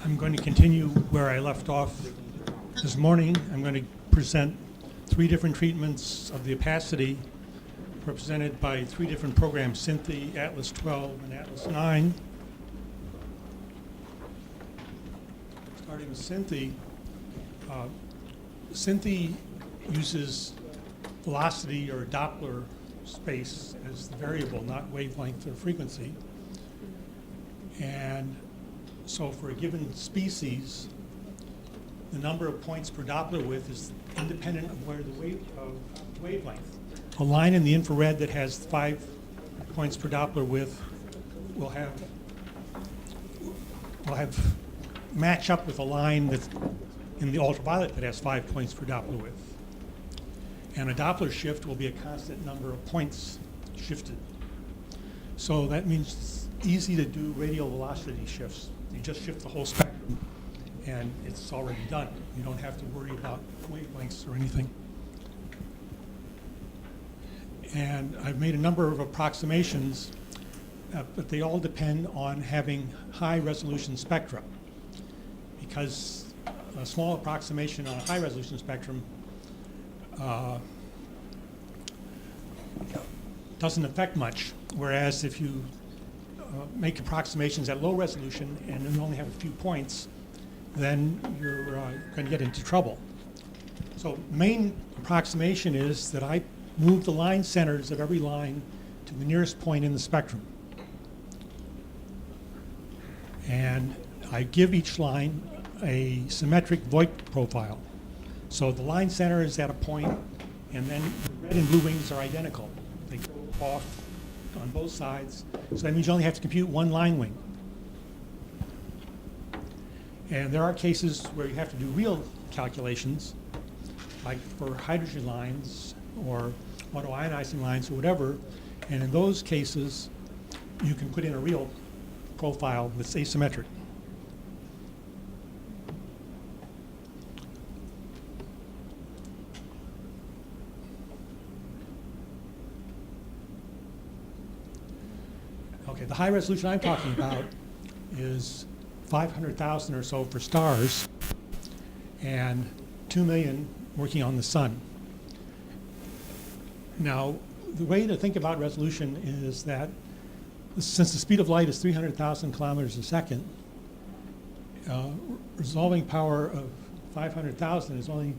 I'm going to continue where I left off this morning. I'm going to present three different treatments of the opacity represented by three different programs, SYNTHI, ATLAS12, and ATLAS9. Starting with SYNTHI, SYNTHI uses velocity or Doppler space as the variable, not wavelength or frequency. And so for a given species, the number of points per Doppler width is independent of where the wavelength. A line in the infrared that has 5 points per Doppler width will have match up with a line that's in the ultraviolet that has 5 points per Doppler width. And a Doppler shift will be a constant number of points shifted. So that means it's easy to do radial velocity shifts. You just shift the whole spectrum and it's already done. You don't have to worry about wavelengths or anything. And I've made a number of approximations, but they all depend on having high resolution spectra, because a small approximation on a high resolution spectrum doesn't affect much, whereas if you make approximations at low resolution and you only have a few points, then you're going to get into trouble. So main approximation is that I move the line centers of every line to the nearest point in the spectrum. And I give each line a symmetric Voigt profile. So the line center is at a point, and then the red and blue wings are identical. They go off on both sides. So that means you only have to compute one line wing. And there are cases where you have to do real calculations, like for hydrogen lines or autoionizing lines or whatever. And in those cases, you can put in a real profile that's asymmetric. Okay, the high resolution I'm talking about is 500,000 or so for stars and 2 million working on the sun. Now, the way to think about resolution is that since the speed of light is 300,000 kilometers a second, resolving power of 500,000 is only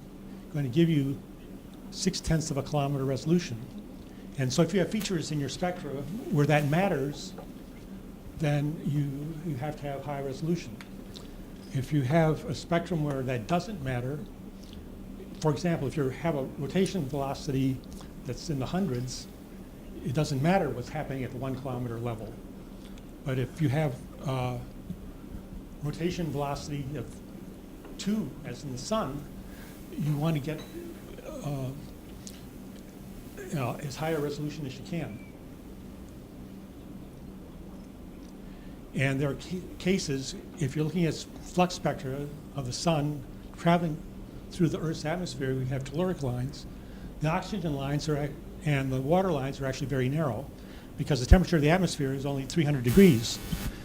going to give you 0.6 of a kilometer resolution. And so if you have features in your spectra where that matters, then you have to have high resolution. If you have a spectrum where that doesn't matter, for example, if you have a rotation velocity that's in the hundreds, it doesn't matter what's happening at the 1 kilometer level. But if you have rotation velocity of 2, as in the sun, you want to get as high a resolution as you can. And there are cases, if you're looking at flux spectra of the sun traveling through the Earth's atmosphere, we have telluric lines. The oxygen lines and the water lines are actually very narrow because the temperature of the atmosphere is only 300 degrees.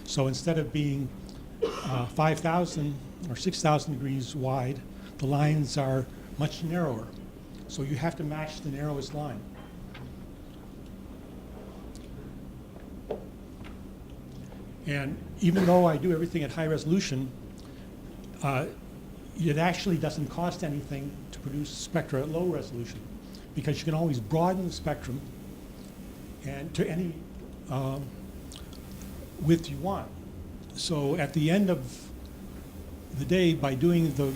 So instead of being 5,000 or 6,000 degrees wide, the lines are much narrower. So you have to match the narrowest line. And even though I do everything at high resolution, it actually doesn't cost anything to produce spectra at low resolution, because you can always broaden the spectrum and to any width you want. So at the end of the day, by doing the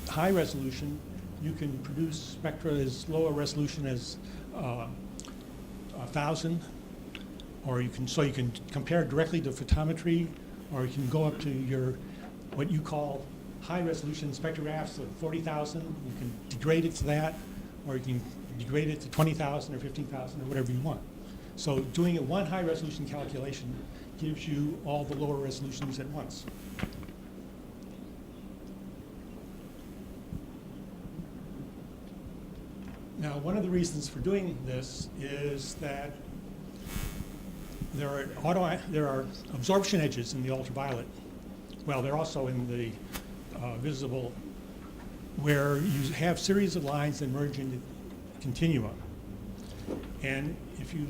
high resolution, you can produce spectra as low a resolution as 1,000, or you can compare directly to photometry, or you can go up to your what you call high resolution spectrographs of 40,000. You can degrade it to that, or you can degrade it to 20,000 or 15,000 or whatever you want. So doing a one high resolution calculation gives you all the lower resolutions at once. Now, one of the reasons for doing this is that there are absorption edges in the ultraviolet, well, they're also in the visible, where you have series of lines that merge into continua. And if you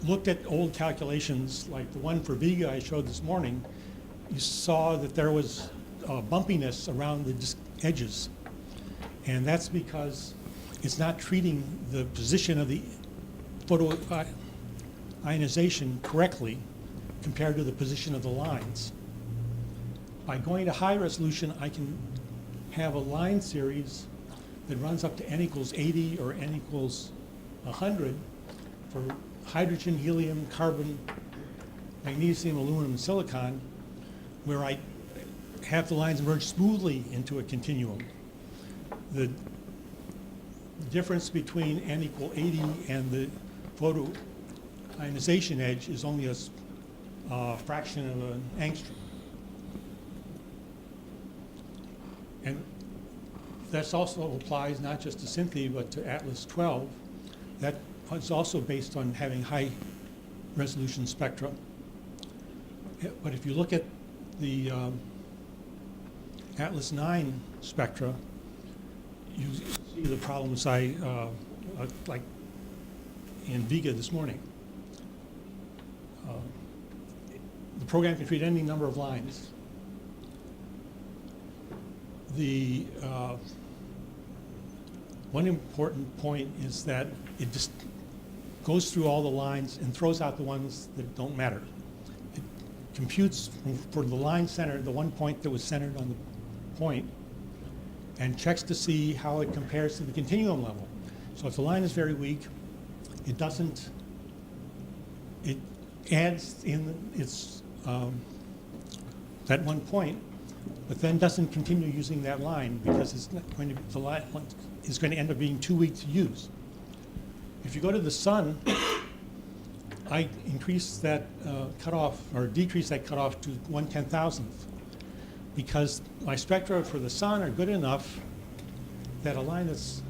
looked at old calculations, like the one for Vega I showed this morning, you saw that there was bumpiness around the edges. And that's because it's not treating the position of the photoionization correctly compared to the position of the lines. By going to high resolution, I can have a line series that runs up to n equals 80 or n equals 100 for hydrogen, helium, carbon, magnesium, aluminum, and silicon, where I have the lines merge smoothly into a continuum. The difference between n equal 80 and the photoionization edge is only a fraction of an angstrom. And that also applies not just to Cynthia, but to ATLAS12. That is also based on having high resolution spectra. But if you look at the ATLAS9 spectra, you see the problems like in Vega this morning. The program can treat any number of lines. The one important point is that it just goes through all the lines and throws out the ones that don't matter. It computes for the line center, the one point that was centered on the point, and checks to see how it compares to the continuum level. So if the line is very weak, it doesn't, it adds in its, that one point, but then doesn't continue using that line because it's not going to, the line is going to end up being too weak to use. If you go to the sun, I increase that cutoff, or decrease that cutoff to 1/10,000th, because my spectra for the sun are good enough that a line that's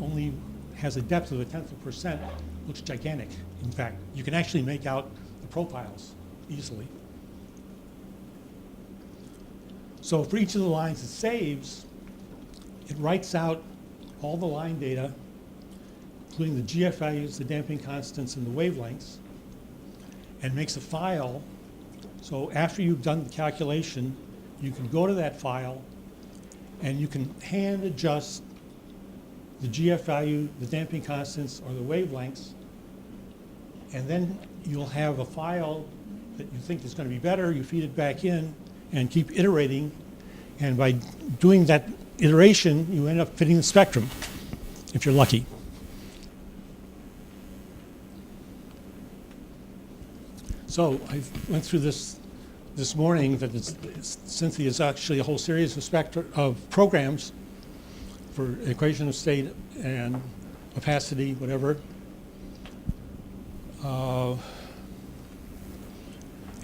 only has a depth of 1/10% looks gigantic. In fact, you can actually make out the profiles easily. So for each of the lines it saves, it writes out all the line data, including the GF values, the damping constants, and the wavelengths, and makes a file. So after you've done the calculation, you can go to that file and you can hand adjust the GF value, the damping constants, or the wavelengths, and then you'll have a file that you think is going to be better. You feed it back in and keep iterating, and by doing that iteration, you end up fitting the spectrum, if you're lucky. So I went through this morning that Cynthia is actually a whole series of programs for equation of state and opacity, whatever.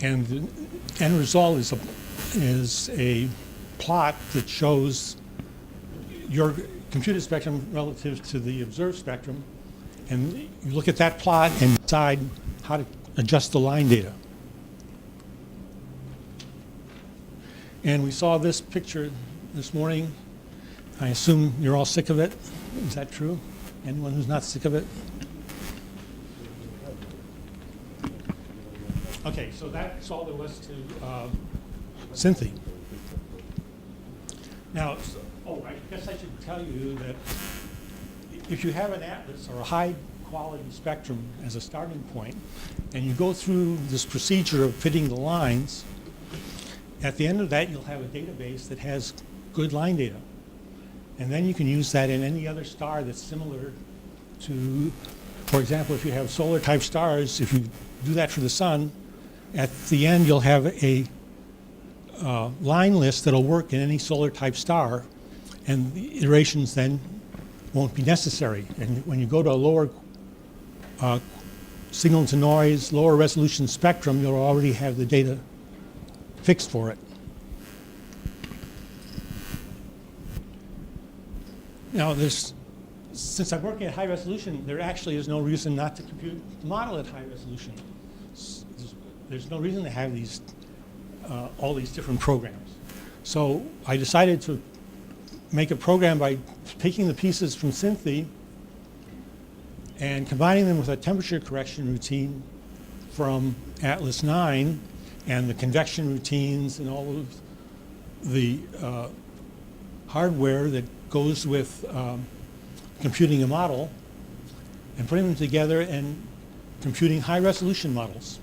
And the end result is a plot that shows your computed spectrum relative to the observed spectrum, and you look at that plot and decide how to adjust the line data. And we saw this picture this morning. I assume you're all sick of it. Is that true? Anyone who's not sick of it? Okay, so that's all there was to Cynthia. Now, I guess I should tell you that if you have an atlas or a high quality spectrum as a starting point, and you go through this procedure of fitting the lines, at the end of that you'll have a database that has good line data. And then you can use that in any other star that's similar to, for example, if you have solar type stars, if you do that for the sun, at the end you'll have a line list that'll work in any solar type star, and the iterations then won't be necessary. And when you go to a lower signal to noise, lower resolution spectrum, you'll already have the data fixed for it. Now, since I'm working at high resolution, there actually is no reason not to compute the model at high resolution. There's no reason to have these all these different programs. So I decided to make a program by taking the pieces from Synthi and combining them with a temperature correction routine from ATLAS9 and the convection routines and all of the hardware that goes with computing a model, and putting them together and computing high-resolution models.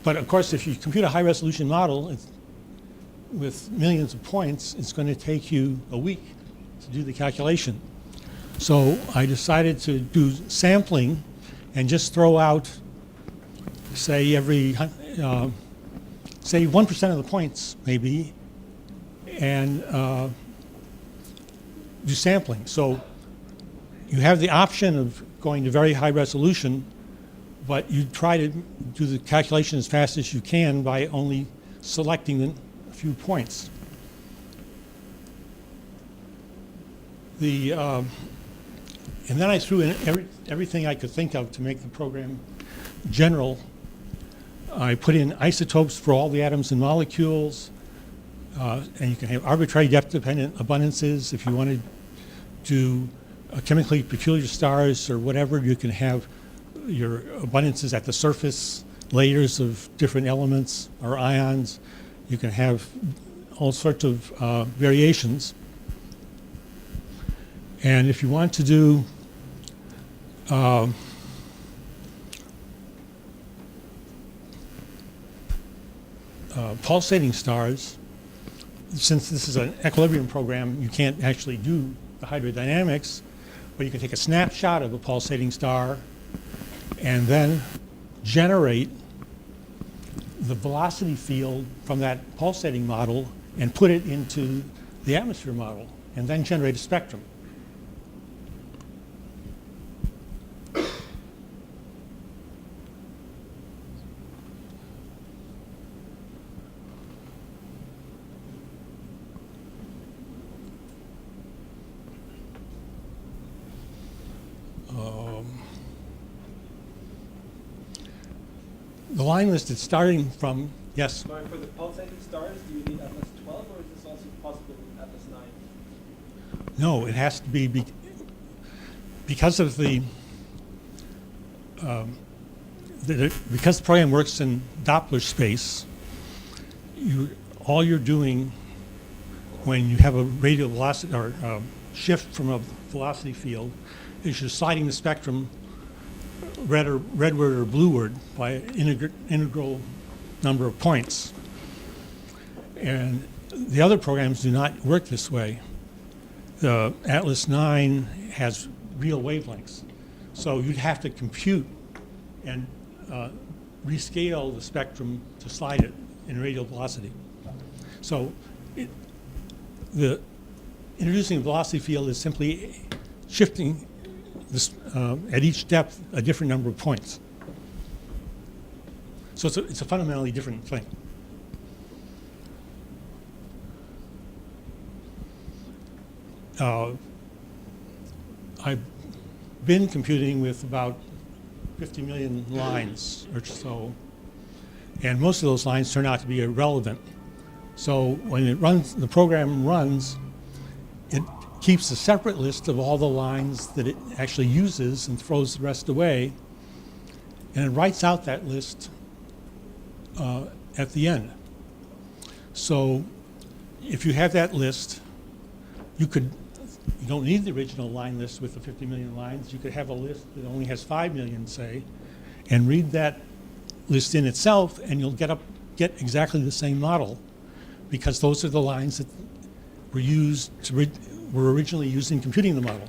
But of course, if you compute a high-resolution model with millions of points, it's going to take you a week to do the calculation. So I decided to do sampling and just throw out, say, say 1% of the points, maybe, and do sampling. So you have the option of going to very high resolution, but you try to do the calculation as fast as you can by only selecting a few points. And then I threw in everything I could think of to make the program general. I put in isotopes for all the atoms and molecules, and you can have arbitrary depth-dependent abundances. If you want to do chemically peculiar stars or whatever, you can have your abundances at the surface layers of different elements or ions. You can have all sorts of variations. And if you want to do pulsating stars, since this is an equilibrium program, you can't actually do the hydrodynamics, but you can take a snapshot of a pulsating star and then generate the velocity field from that pulsating model and put it into the atmosphere model, and then generate a spectrum. The line list is starting from, yes? For the pulsating stars, do you need ATLAS12, or is this also possible with ATLAS9? No, it has to be because of because the program works in Doppler space. All you're doing when you have a radial velocity or shift from a velocity field is you're sliding the spectrum redward or blueward by an integral number of points. And the other programs do not work this way. The ATLAS9 has real wavelengths. So you'd have to compute and rescale the spectrum to slide it in radial velocity. So introducing a velocity field is simply shifting this, at each depth a different number of points. So it's a fundamentally different thing. I've been computing with about 50 million lines or so, and most of those lines turn out to be irrelevant. So when it runs, the program runs, it keeps a separate list of all the lines that it actually uses and throws the rest away, and it writes out that list at the end. So if you have that list, you don't need the original line list with the 50 million lines. You could have a list that only has 5 million, say, and read that list in itself, and you'll get exactly the same model, because those are the lines that were originally used in computing the model.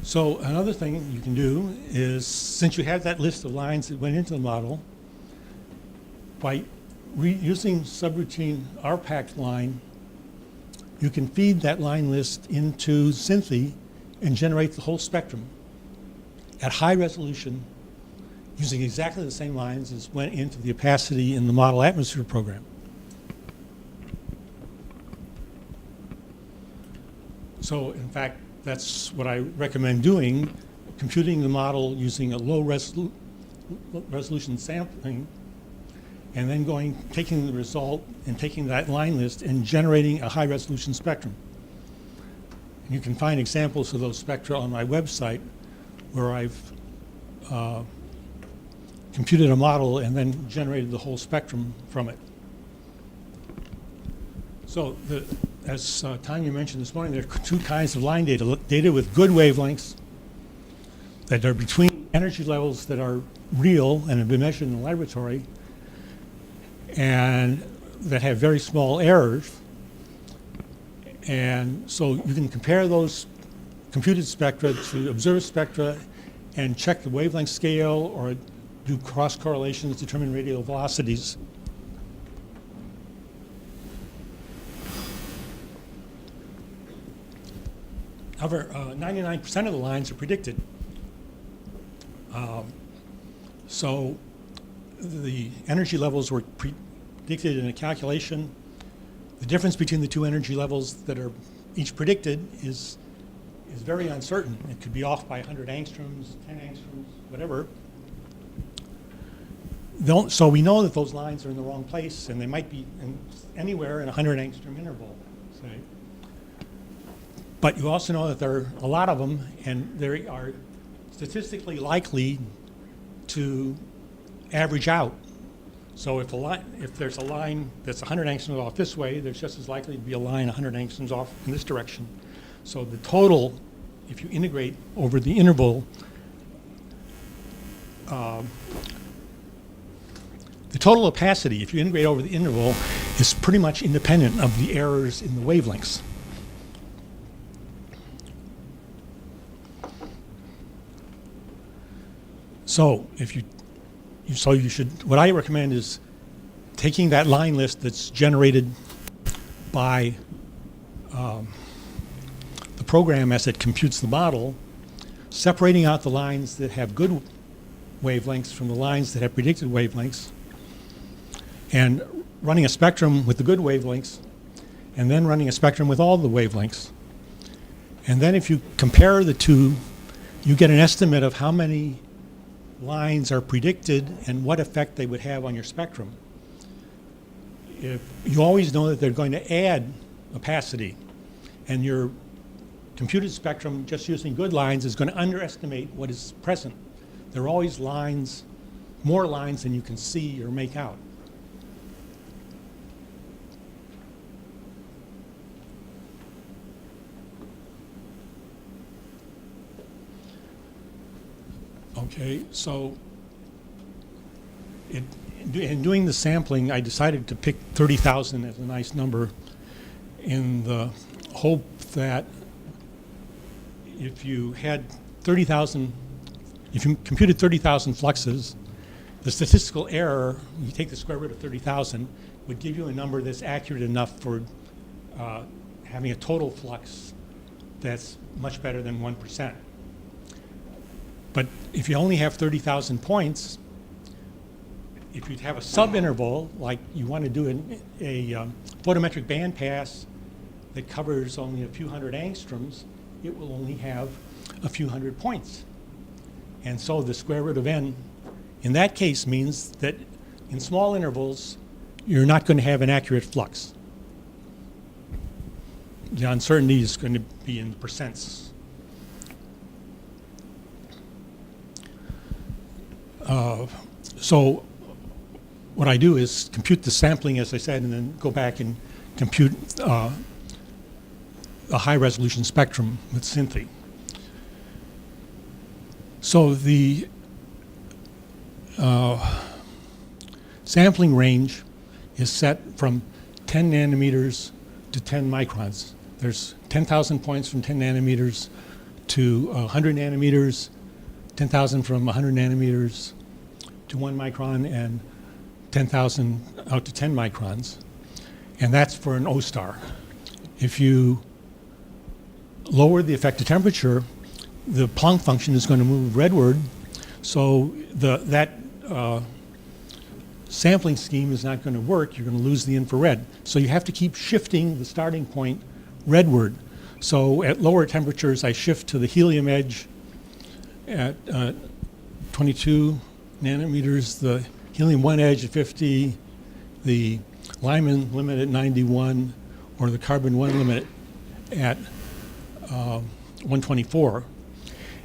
So another thing you can do is, since you have that list of lines that went into the model, by using subroutine RPact line, you can feed that line list into Synthi and generate the whole spectrum at high resolution using exactly the same lines as went into the opacity in the model atmosphere program. So in fact, that's what I recommend doing, computing the model using a low resolution sampling, and then taking the result and taking that line list and generating a high resolution spectrum. You can find examples of those spectra on my website where I've computed a model and then generated the whole spectrum from it. So as Tanya mentioned this morning, there are two kinds of line data. Data with good wavelengths that are between energy levels that are real and have been measured in the laboratory and that have very small errors. And so you can compare those computed spectra to observed spectra and check the wavelength scale or do cross correlations, determine radial velocities. However, 99% of the lines are predicted. So the energy levels were predicted in a calculation. The difference between the two energy levels that are each predicted is very uncertain. It could be off by 100 angstroms, 10 angstroms, whatever. So we know that those lines are in the wrong place, and they might be anywhere in a 100 angstrom interval, say. But you also know that there are a lot of them, and they are statistically likely to average out. So if there's a line that's 100 angstroms off this way, there's just as likely to be a line 100 angstroms off in this direction. So the total, if you integrate over the interval, the total opacity, if you integrate over the interval, is pretty much independent of the errors in the wavelengths. So you should, what I recommend is taking that line list that's generated by the program as it computes the model, separating out the lines that have good wavelengths from the lines that have predicted wavelengths, and running a spectrum with the good wavelengths, and then running a spectrum with all the wavelengths. And then if you compare the two, you get an estimate of how many lines are predicted and what effect they would have on your spectrum. If you always know that they're going to add opacity, and your computed spectrum just using good lines is going to underestimate what is present. There are always lines, more lines than you can see or make out. Okay, so in doing the sampling, I decided to pick 30,000 as a nice number in the hope that if you had 30,000, if you computed 30,000 fluxes, the statistical error, you take the square root of 30,000, would give you a number that's accurate enough for having a total flux that's much better than 1%. But if you only have 30,000 points, if you have a sub-interval, like you want to do a photometric bandpass that covers only a few hundred angstroms, it will only have a few hundred points. And so the square root of n in that case means that in small intervals, you're not going to have an accurate flux. The uncertainty is going to be in percents. So what I do is compute the sampling, as I said, and then go back and compute a high resolution spectrum with Synthi. So the sampling range is set from 10 nanometers to 10 microns. There's 10,000 points from 10 nanometers to 100 nanometers, 10,000 from 100 nanometers to 1 micron, and 10,000 out to 10 microns. And that's for an O star. If you lower the effective temperature, the Planck function is going to move redward, so that sampling scheme is not going to work. You're going to lose the infrared. So you have to keep shifting the starting point redward. So at lower temperatures, I shift to the helium edge at 22 nanometers, the helium-1 edge at 50, the Lyman limit at 91, or the carbon-1 limit at 124.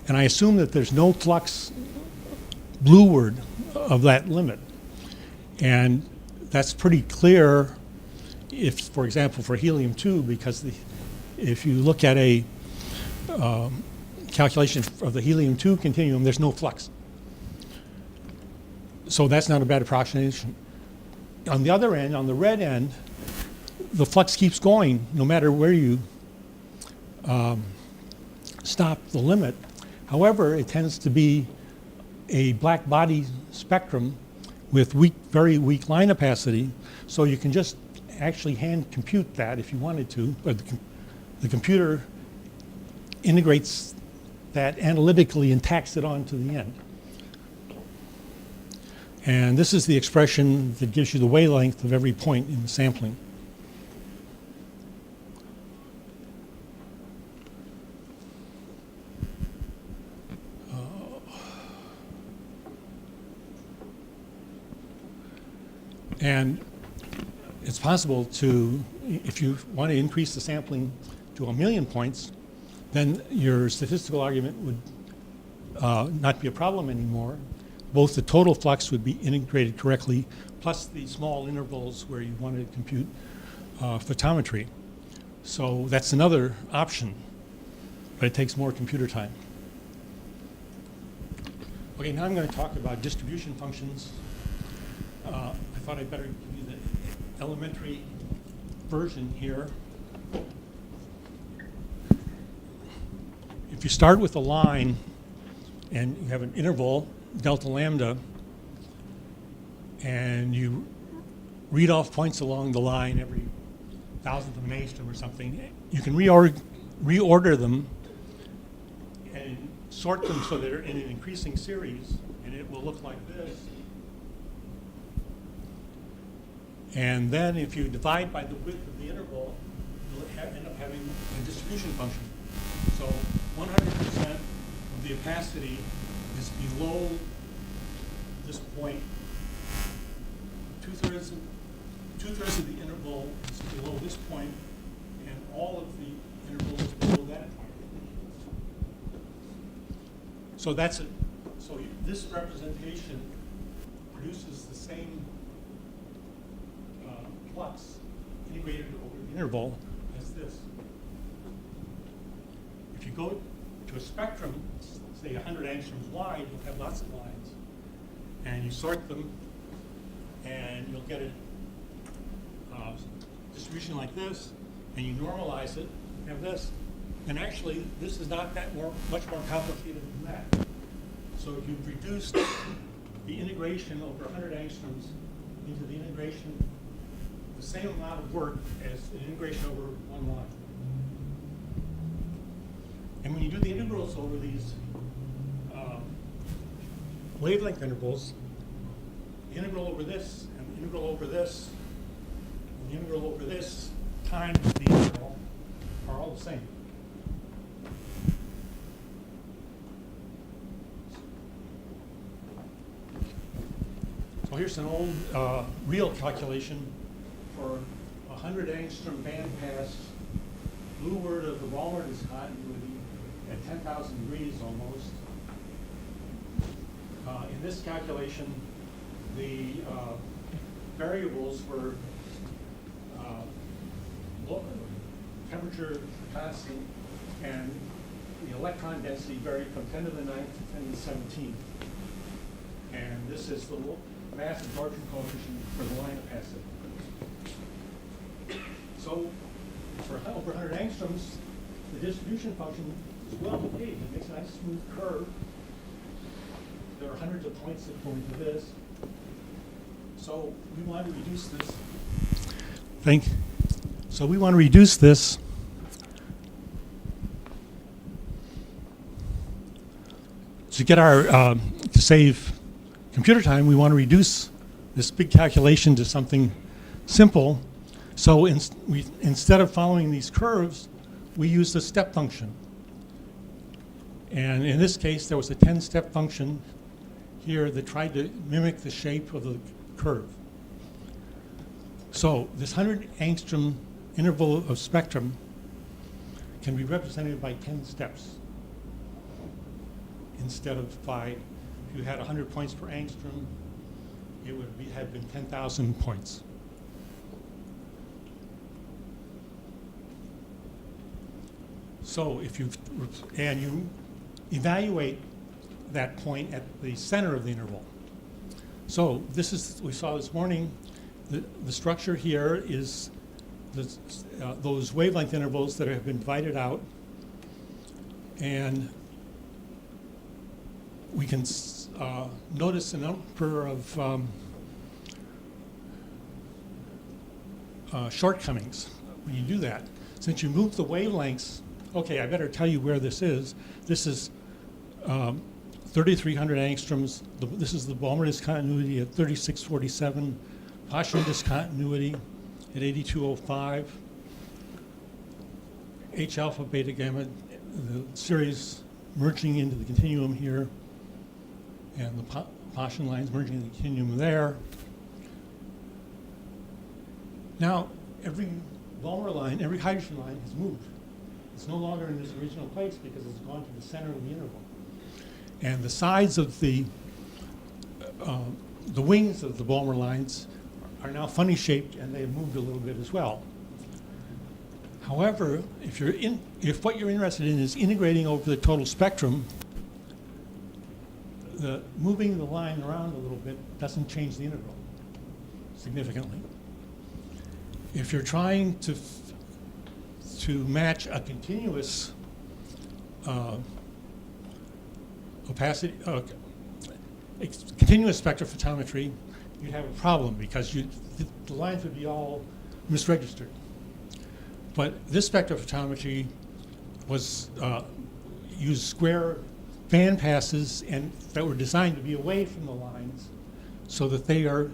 And I assume that there's no flux blueward of that limit. And that's pretty clear if, for example, for helium-2, because if you look at a calculation of the helium-2 continuum, there's no flux. So that's not a bad approximation. On the other end, on the red end, the flux keeps going no matter where you stop the limit. However, it tends to be a black body spectrum with very weak line opacity, so you can just actually hand compute that if you wanted to, but the computer integrates that analytically and tacks it on to the end. And this is the expression that gives you the wavelength of every point in the sampling. And it's possible to, if you want to increase the sampling to 1,000,000 points, then your statistical argument would not be a problem anymore. Both the total flux would be integrated correctly, plus the small intervals where you want to compute photometry. So that's another option, but it takes more computer time. Okay, now I'm going to talk about distribution functions. I thought I'd better give you the elementary version here. If you start with a line and you have an interval, delta lambda, and you read off points along the line every thousandth of an angstrom or something, you can reorder them and sort them so they're in an increasing series, and it will look like this. And then if you divide by the width of the interval, you'll end up having a distribution function. So 100% of the opacity is below this point. Two-thirds of the interval is below this point, and all of the interval is below that point. So this representation produces the same flux integrated over the interval as this. If you go to a spectrum, say 100 angstroms wide, you'll have lots of lines. And you sort them, and you'll get a distribution like this, and you normalize it, you have this. And actually, this is not much more complicated than that. So if you've reduced the integration over 100 angstroms into the integration, the same amount of work as an integration over one line. And when you do the integrals over these wavelength intervals, the integral over this, and the integral over this, and the integral over this times the integral are all the same. So here's an old real calculation for 100 angstrom bandpass blueward of the Walmart is continuity at 10,000 degrees almost. In this calculation, the variables were temperature constant, and the electron density varied from 10 to the 9th to 10 to the 17th. And this is the mass absorption coefficient for the line opacity. So for over 100 angstroms, the distribution function is well behaved. It makes a nice smooth curve. There are hundreds of points that go into this. So we want to reduce this. So we want to reduce this to get our to save computer time. We want to reduce this big calculation to something simple. So instead of following these curves, we used a step function. And in this case, there was a 10-step function here that tried to mimic the shape of the curve. So this 100 angstrom interval of spectrum can be represented by 10 steps instead of 5. If you had 100 points per angstrom, it would have been 10,000 points. So if you evaluate that point at the center of the interval. So this is, we saw this morning, the structure here is those wavelength intervals that have been divided out, and we can notice a number of shortcomings when you do that. Since you move the wavelengths, okay, I better tell you where this is. This is 3,300 angstroms. This is the Balmer discontinuity at 3647, Paschen discontinuity at 8205, H alpha beta gamma, the series merging into the continuum here, and the Paschen lines merging in the continuum there. Now, every Balmer line, every hydrogen line has moved. It's no longer in its original place because it's gone to the center of the interval. And the sides of the wings of the Balmer lines are now funny shaped, and they've moved a little bit as well. However, if what you're interested in is integrating over the total spectrum, moving the line around a little bit doesn't change the integral significantly. If you're trying to match a continuous opacity, continuous spectrophotometry, you'd have a problem because the lines would be all misregistered. But this spectrophotometry was used square band passes and that were designed to be away from the lines so that they are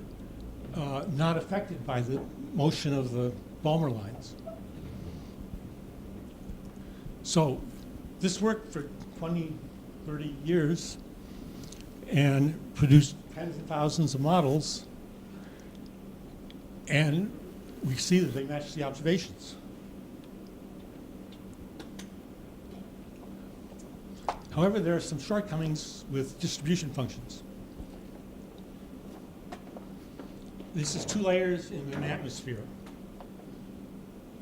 not affected by the motion of the Balmer lines. So this worked for 20, 30 years and produced tens of thousands of models, and we see that they match the observations. However, there are some shortcomings with distribution functions. This is 2 layers in an atmosphere.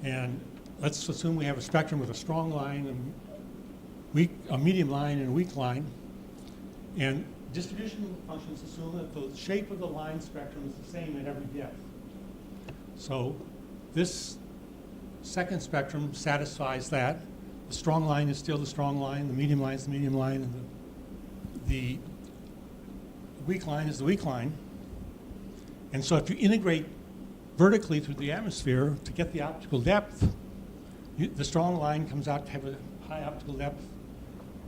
And let's assume we have a spectrum with a strong line, a medium line, and a weak line. And distribution functions assume that the shape of the line spectrum is the same at every depth. So this second spectrum satisfies that. The strong line is still the strong line, the medium line is the medium line, and the weak line is the weak line. And so if you integrate vertically through the atmosphere to get the optical depth, the strong line comes out to have a high optical depth,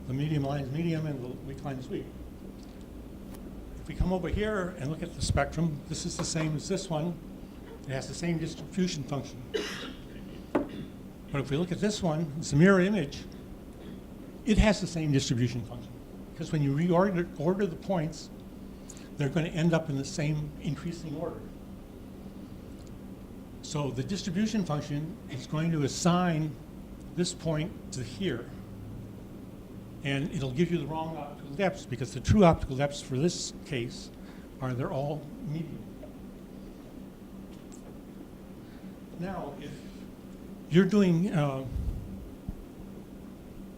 the medium line is medium, and the weak line is weak. If we come over here and look at the spectrum, this is the same as this one. It has the same distribution function. But if we look at this one, it's a mirror image. It has the same distribution function. Because when you order the points, they're going to end up in the same increasing order. So the distribution function is going to assign this point to here. And it'll give you the wrong optical depths because the true optical depths for this case are they're all medium. Now, if you're doing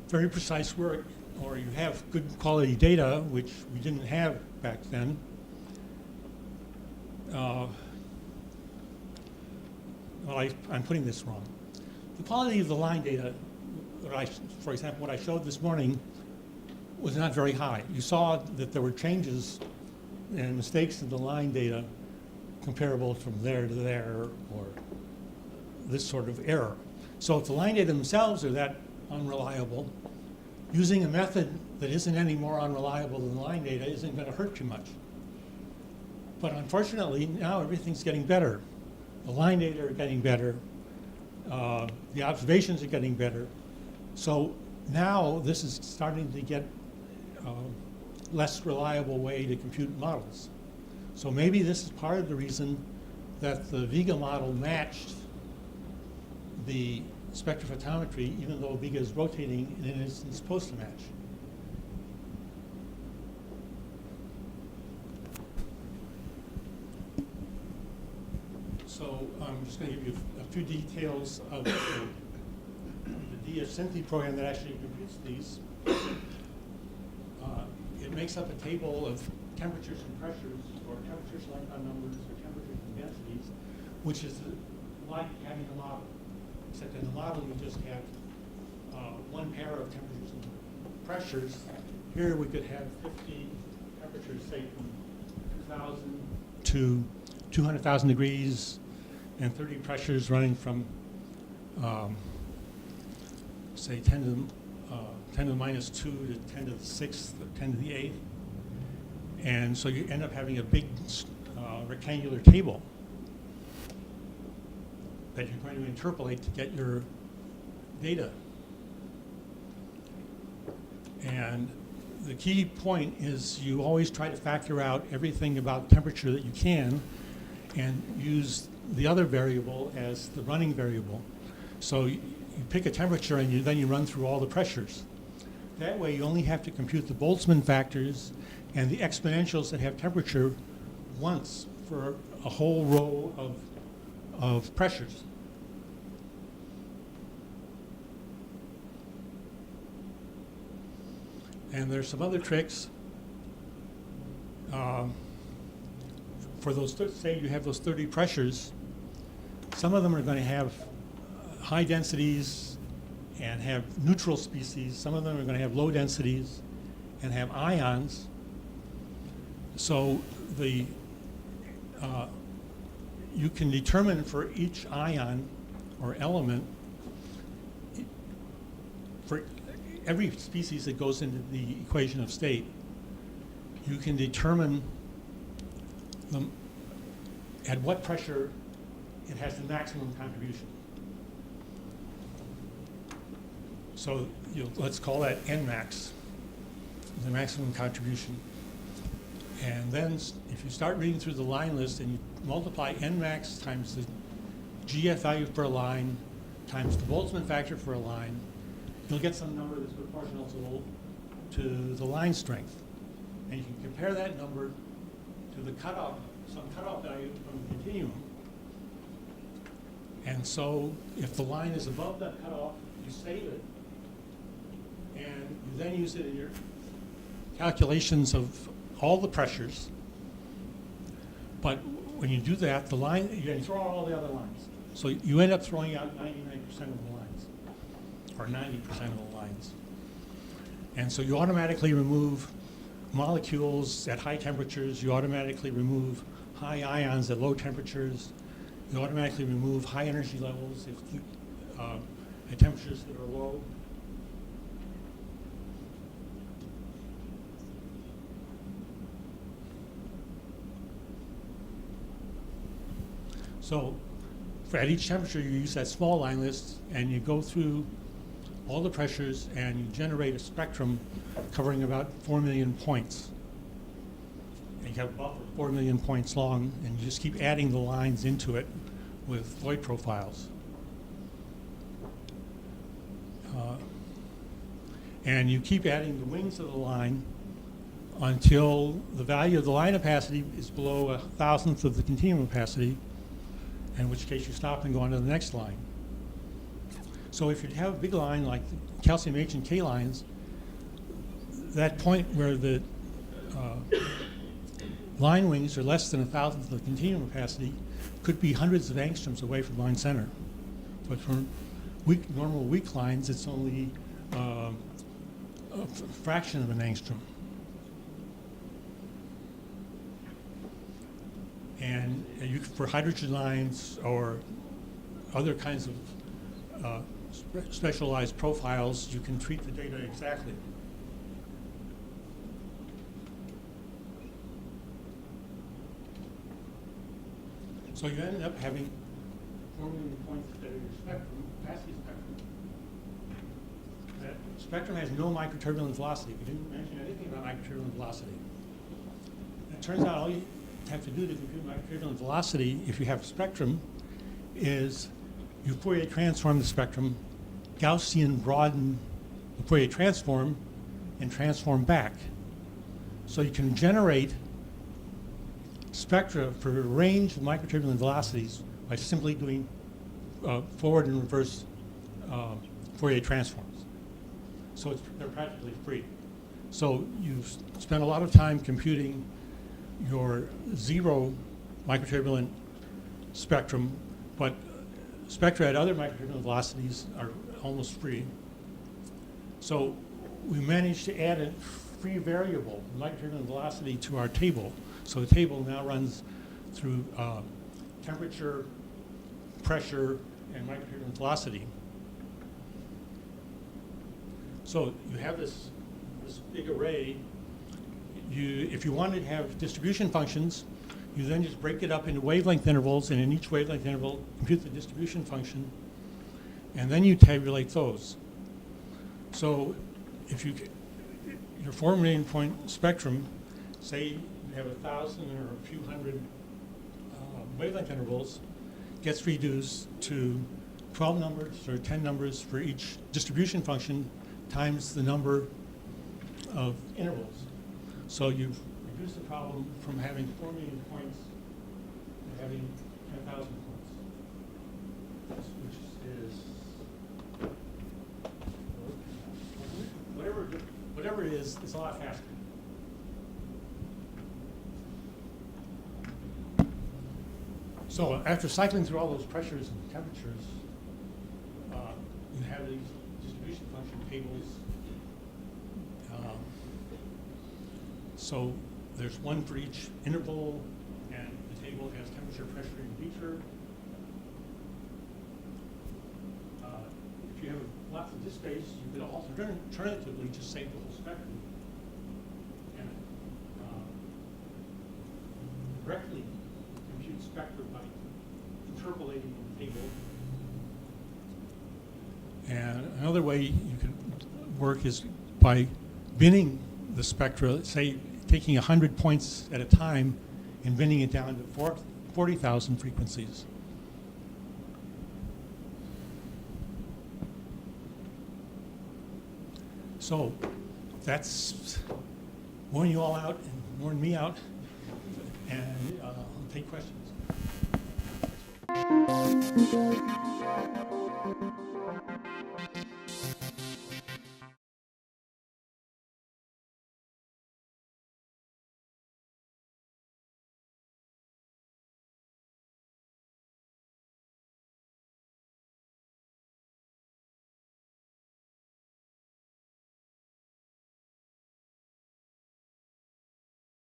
very precise work, or you have good quality data, which we didn't have back then, well, I'm putting this wrong. The quality of the line data, for example, what I showed this morning, was not very high. You saw that there were changes and mistakes in the line data comparable from there to there, or this sort of error. So if the line data themselves are that unreliable, using a method that isn't any more unreliable than the line data isn't going to hurt too much. But unfortunately, now everything's getting better. The line data are getting better. The observations are getting better. So now this is starting to get less reliable way to compute models. So maybe this is part of the reason that the Vega model matched the spectrophotometry, even though Vega is rotating and it isn't supposed to match. So I'm just going to give you a few details of the DSynthi program that actually computes these. It makes up a table of temperatures and pressures, or temperatures, electron numbers, or temperatures and densities, which is like having a model. Except in the model you just have one pair of temperatures and pressures. Here we could have 50 temperatures, say from 2,000 to 200,000 degrees, and 30 pressures running from, say, 10 to the minus 2 to 10 to the 6th, or 10 to the 8th. And so you end up having a big rectangular table that you're going to interpolate to get your data. And the key point is you always try to factor out everything about temperature that you can and use the other variable as the running variable. So you pick a temperature and then you run through all the pressures. That way you only have to compute the Boltzmann factors and the exponentials that have temperature once for a whole row of pressures. And there's some other tricks. For those, say you have those 30 pressures, some of them are going to have high densities and have neutral species. Some of them are going to have low densities and have ions. So the you can determine for each ion or element, for every species that goes into the equation of state, you can determine at what pressure it has the maximum contribution. So let's call that Nmax, the maximum contribution. And then if you start reading through the line list and you multiply Nmax times the GF value for a line times the Boltzmann factor for a line, you'll get some number that's proportional to the line strength. And you can compare that number to the cutoff, some cutoff value from the continuum. And so if the line is above that cutoff, you save it, and you then use it in your calculations of all the pressures. But when you do that, the line, you throw out all the other lines. So you end up throwing out 99% of the lines, or 90% of the lines. And so you automatically remove molecules at high temperatures, you automatically remove high ions at low temperatures, you automatically remove high energy levels at temperatures that are low. So at each temperature, you use that small line list, and you go through all the pressures, and you generate a spectrum covering about 4 million points. And you have a buffer 4 million points long, and you just keep adding the lines into it with Floyd profiles. And you keep adding the wings of the line until the value of the line opacity is below 1,000th of the continuum opacity, in which case you stop and go on to the next line. So if you have a big line like the calcium H and K lines, that point where the line wings are less than 1,000th of the continuum opacity could be hundreds of angstroms away from line center. But for normal weak lines, it's only a fraction of an angstrom. And for hydrogen lines or other kinds of specialized profiles, you can treat the data exactly. So you end up having 4 million points that are your spectrum, opacity spectrum. that spectrum has no microturbulent velocity. We didn't mention anything about microturbulent velocity. It turns out all you have to do to compute microturbulent velocity, if you have spectrum, is you Fourier transform the spectrum, Gaussian broaden the Fourier transform, and transform back. So you can generate spectra for a range of microturbulent velocities by simply doing forward and reverse Fourier transforms. So they're practically free. So you've spent a lot of time computing your zero microturbulent spectrum, but spectra at other microturbulent velocities are almost free. So we managed to add a free variable, microturbulent velocity, to our table. So the table now runs through temperature, pressure, and microturbulent velocity. So you have this big array. If you wanted to have distribution functions, you then just break it up into wavelength intervals, and in each wavelength interval, compute the distribution function, and then you tabulate those. So if your 4 million point spectrum, say you have 1,000 or a few hundred wavelength intervals, gets reduced to 12 numbers or 10 numbers for each distribution function times the number of intervals. So you've reduced the problem from having 4 million points to having 10,000 points, which is whatever it is, it's a lot faster. So after cycling through all those pressures and temperatures, you have these distribution function tables. So there's one for each interval, and the table has temperature, pressure, and beater. If you have lots of disk space, you could alternatively just save the whole spectrum and directly compute spectra by interpolating the table. And another way you can work is by binning the spectra, say taking 100 points at a time and binning it down to 40,000 frequencies. So that's worn you all out and worn me out, and I'll take questions.